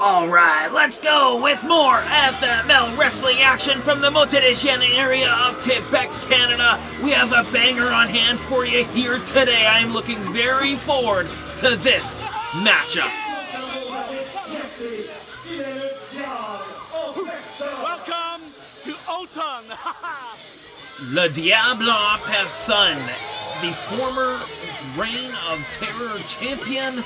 Alright, let's go with more FML wrestling action from the Montérégienne area of Quebec, Canada. We have a banger on hand for you here today. I am looking very forward to this matchup. Welcome to Autumn. Le Diable en Personne, the former Reign of Terror champion,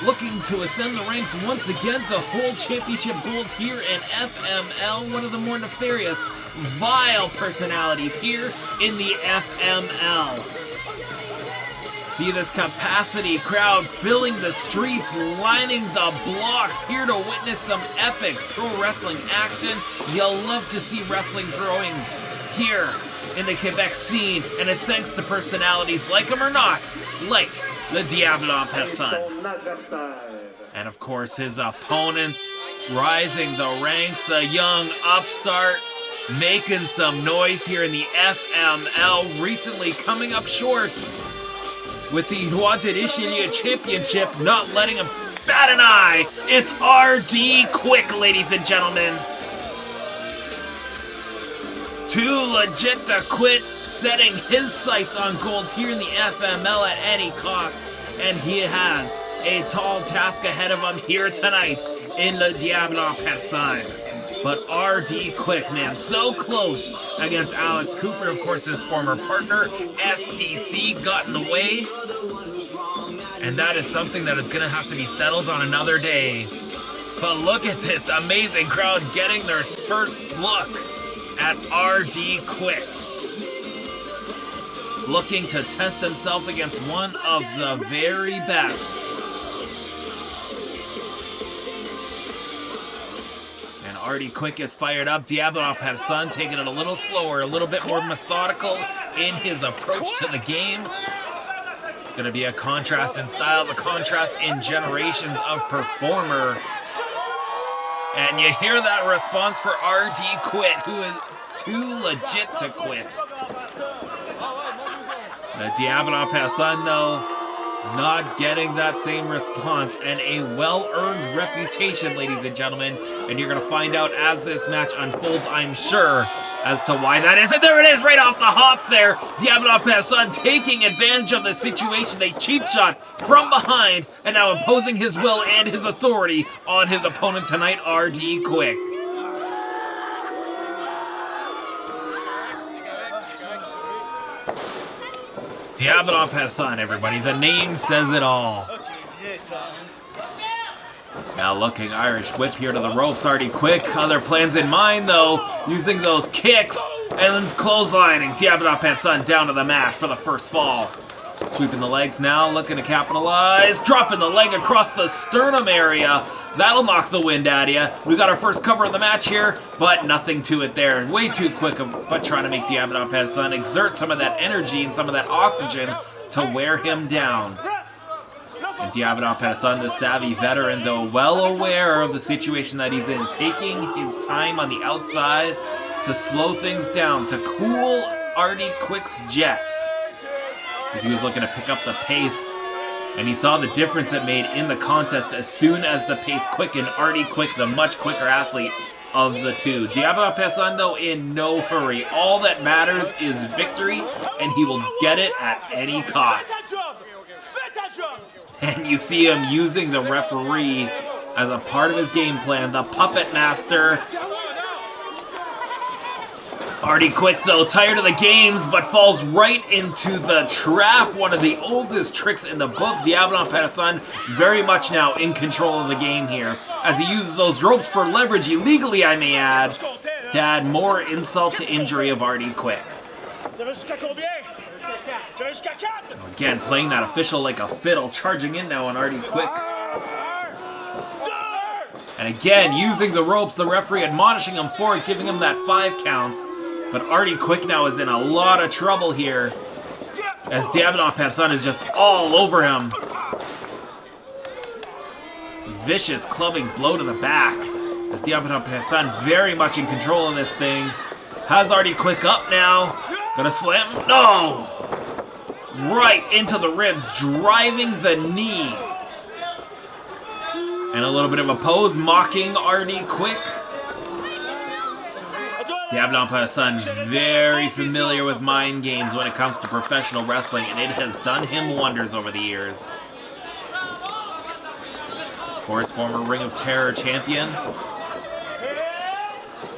looking to ascend the ranks once again to hold championship gold here in FML, one of the more nefarious, vile personalities here in the FML. See this capacity crowd filling the streets, lining the blocks, here to witness some epic pro wrestling action. You'll love to see wrestling growing here in the Quebec scene, and it's thanks to personalities, like them or not, like Le Diable en Personne. And of course his opponent, rising the ranks, the young upstart, making some noise here in the FML, recently coming up short with the RDQuick championship, not letting him bat an eye. It's RDQuick, ladies and gentlemen. Too legit to quit, setting his sights on gold here in the FML at any cost, and he has a tall task ahead of him here tonight in Le Diable en Personne. But RDQuick, man, so close against Alex Cooper, of course his former partner. SDC got in the way, and that is something that is going to have to be settled on another day. But look at this amazing crowd getting their first look at RDQuick, looking to test himself against one of the very best. And RDQuick is fired up. Diable en Personne taking it a little slower, a little bit more methodical in his approach to the game. It's going to be a contrast in styles, a contrast in generations of performer. And you hear that response for RDQuick, who is too legit to quit. The Diable en Personne, though, not getting that same response, and a well-earned reputation, ladies and gentlemen. And you're going to find out as this match unfolds, I'm sure, as to why that is. And there it is, right off the hop there. Diable en Personne taking advantage of the situation. A cheap shot from behind, and now imposing his will and his authority on his opponent tonight, RDQuick. Diable en Personne, everybody. The name says it all. Now looking Irish whip here to the ropes. RDQuick, other plans in mind though, using those kicks and clotheslining Diable en Personne down to the mat for the first fall. Sweeping the legs now, looking to capitalize, dropping the leg across the sternum area. That'll knock the wind out of you. We got our first cover of the match here, but nothing to it there. Way too quick, but trying to make Diable en Personne exert some of that energy and some of that oxygen to wear him down. And Diable en Personne, the savvy veteran, though well aware of the situation that he's in, taking his time on the outside to slow things down, to cool RDQuick's jets, as he was looking to pick up the pace. And he saw the difference it made in the contest as soon as the pace quickened. RDQuick, the much quicker athlete of the two. Diable en Personne, though, in no hurry. All that matters is victory, and he will get it at any cost. And you see him using the referee as a part of his game plan, the puppet master. RDQuick, though, tired of the games, but falls right into the trap. One of the oldest tricks in the book. Diable en Personne very much now in control of the game here, as he uses those ropes for leverage, illegally I may add, to add more insult to injury of RDQuick. Again, playing that official like a fiddle, charging in now on RDQuick. And again, using the ropes, the referee admonishing him for it, giving him that 5 count. But RDQuick now is in a lot of trouble here, as Diable en Personne is just all over him. Vicious clubbing blow to the back, as Diable en Personne very much in control of this thing. Has RDQuick up now. Gonna slam. No! Right into the ribs, driving the knee. And a little bit of a pose, mocking RDQuick. Diable en Personne, very familiar with mind games when it comes to professional wrestling, and it has done him wonders over the years. Of course, former Ring of Terror champion.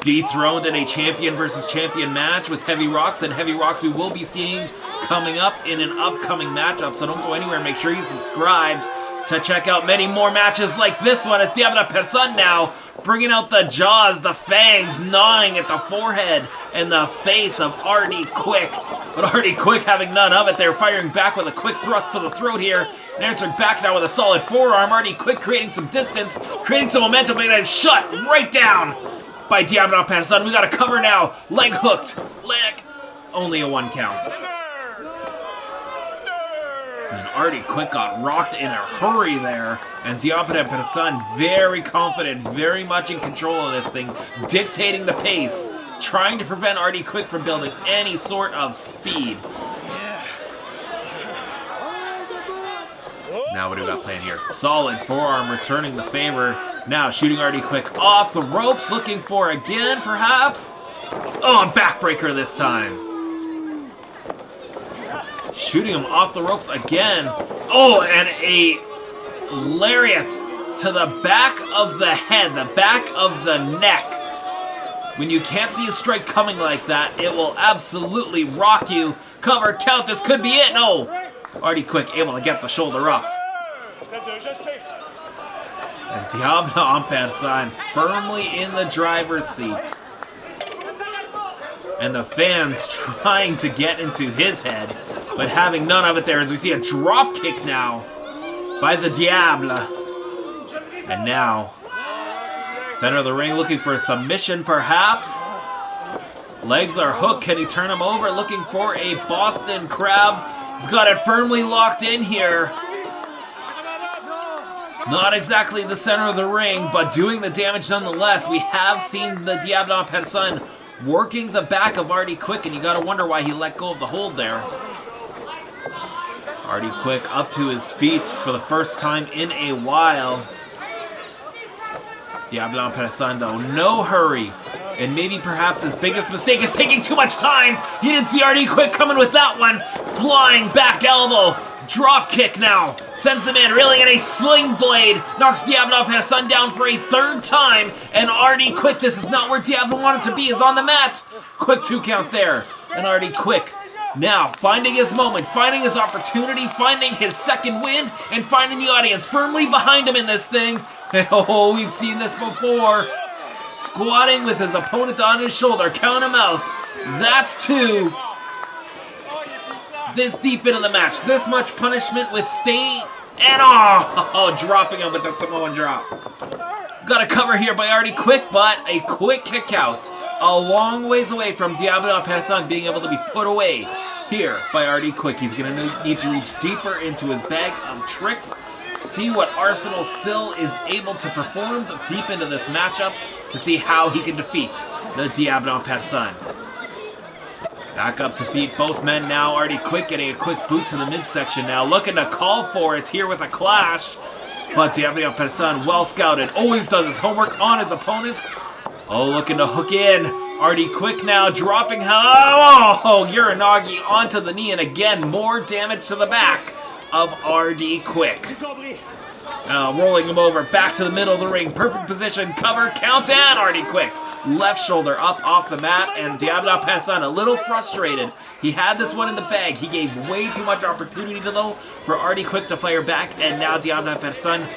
Dethroned in a champion versus champion match with Heavy Rocks, and Heavy Rocks we will be seeing coming up in an upcoming matchup, so don't go anywhere. Make sure you subscribed to check out many more matches like this one. It's Diable en Personne now, bringing out the jaws, the fangs, gnawing at the forehead and the face of RDQuick. But RDQuick having none of it. They're firing back with a quick thrust to the throat here. And answering back now with a solid forearm. RDQuick creating some distance, creating some momentum, and then shut right down by Diable en Personne. We got a cover now. Leg hooked. Leg. Only a 1 count. And RDQuick got rocked in a hurry there. And Diable en Personne very confident, very much in control of this thing, dictating the pace, trying to prevent RDQuick from building any sort of speed. Now what do we got playing here? Solid forearm returning the favor. Now shooting RDQuick off the ropes, looking for again, perhaps? Oh, a backbreaker this time. Shooting him off the ropes again. Oh, and a lariat to the back of the head, the back of the neck. When you can't see a strike coming like that, it will absolutely rock you. Cover, count, this could be it. No. RDQuick able to get the shoulder up. And Diable en Personne firmly in the driver's seat. And the fans trying to get into his head, but having none of it there as we see a drop kick now by the Diable. And now, center of the ring looking for a submission perhaps. Legs are hooked. Can he turn him over? Looking for a Boston Crab. He's got it firmly locked in here. Not exactly the center of the ring, but doing the damage nonetheless. We have seen the Diable en Personne working the back of RDQuick, and you gotta wonder why he let go of the hold there. RDQuick up to his feet for the first time in a while. Diable en Personne though, no hurry. And maybe perhaps his biggest mistake is taking too much time. He didn't see RDQuick coming with that one. Flying back elbow. Drop kick now. Sends the man reeling in a sling blade. Knocks Diable en Personne down for a 3rd time. And RDQuick, this is not where Diable wanted to be, is on the mat. Quick 2 count there. And RDQuick now finding his moment, finding his opportunity, finding his second wind, and finding the audience firmly behind him in this thing. Oh, we've seen this before. Squatting with his opponent on his shoulder. Count him out. That's 2. This deep into the match. This much punishment with Stain. And dropping him with the Samoan drop. Got a cover here by RDQuick, but a quick kick out. A long ways away from Diable en Personne being able to be put away here by RDQuick. He's going to need to reach deeper into his bag of tricks. See what arsenal still is able to perform deep into this matchup to see how he can defeat the Diable en Personne. Back up to feet both men now. RDQuick getting a quick boot to the midsection now. Looking to call for it here with a clash. But Diable en Personne, well scouted. Always does his homework on his opponents. Oh, looking to hook in. RDQuick now dropping. Uranagi onto the knee. And again, more damage to the back of RDQuick. Rolling him over back to the middle of the ring. Perfect position. Cover, count, and RDQuick. Left shoulder up off the mat, and Diable en Personne a little frustrated. He had this one in the bag. He gave way too much opportunity though for RDQuick to fire back, and now Diable en Personne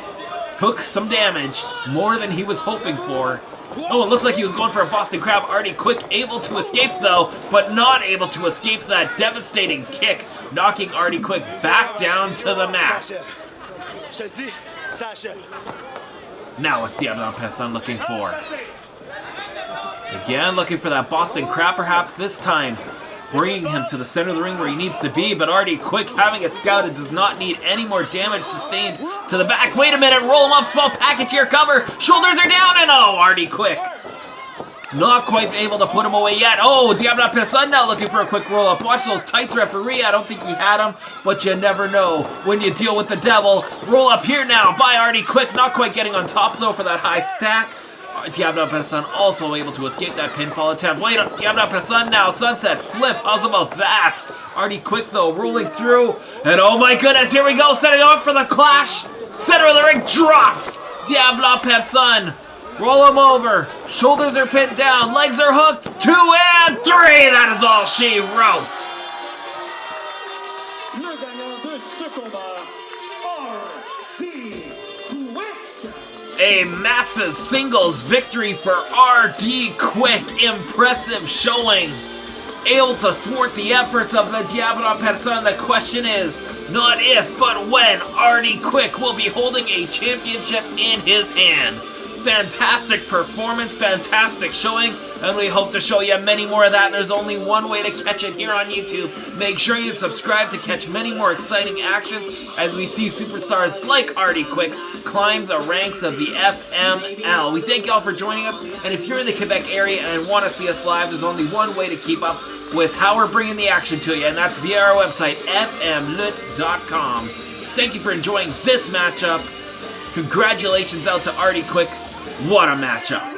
hooks some damage, more than he was hoping for. Oh, it looks like he was going for a Boston Crab. RDQuick able to escape though, but not able to escape that devastating kick, knocking RDQuick back down to the mat. Now what's Diable en Personne looking for? Again, looking for that Boston Crab perhaps this time. Bringing him to the center of the ring where he needs to be, but RDQuick, having it scouted, does not need any more damage sustained to the back. Wait a minute, roll him up, small package here, cover. Shoulders are down, and RDQuick. Not quite able to put him away yet. Oh, Diable Personne now looking for a quick roll-up. Watch those tights, referee. I don't think he had him, but you never know when you deal with the devil. Roll up here now by RDQuick. Not quite getting on top, though, for that high stack. Diable Personne also able to escape that pinfall attempt. Wait up, Diable Personne now. Sunset flip. How's about that? RDQuick, though, rolling through. And oh my goodness, here we go. Setting up for the clash. Center of the ring drops. Diable Personne. Roll him over. Shoulders are pinned down. Legs are hooked. 2 and 3. That is all she wrote. Le gagnant de ce combat, RDQuick. A massive singles victory for RDQuick. Impressive showing. Able to thwart the efforts of the Diable Personne. The question is not if, but when RDQuick will be holding a championship in his hand. Fantastic performance, fantastic showing, and we hope to show you many more of that. There's only one way to catch it here on YouTube. Make sure you subscribe to catch many more exciting actions as we see superstars like RDQuick climb the ranks of the FML. We thank y'all for joining us, and if you're in the Quebec area and want to see us live, there's only one way to keep up with how we're bringing the action to you, and that's via our website, FMLutte.com. Thank you for enjoying this matchup. Congratulations out to RDQuick. What a matchup.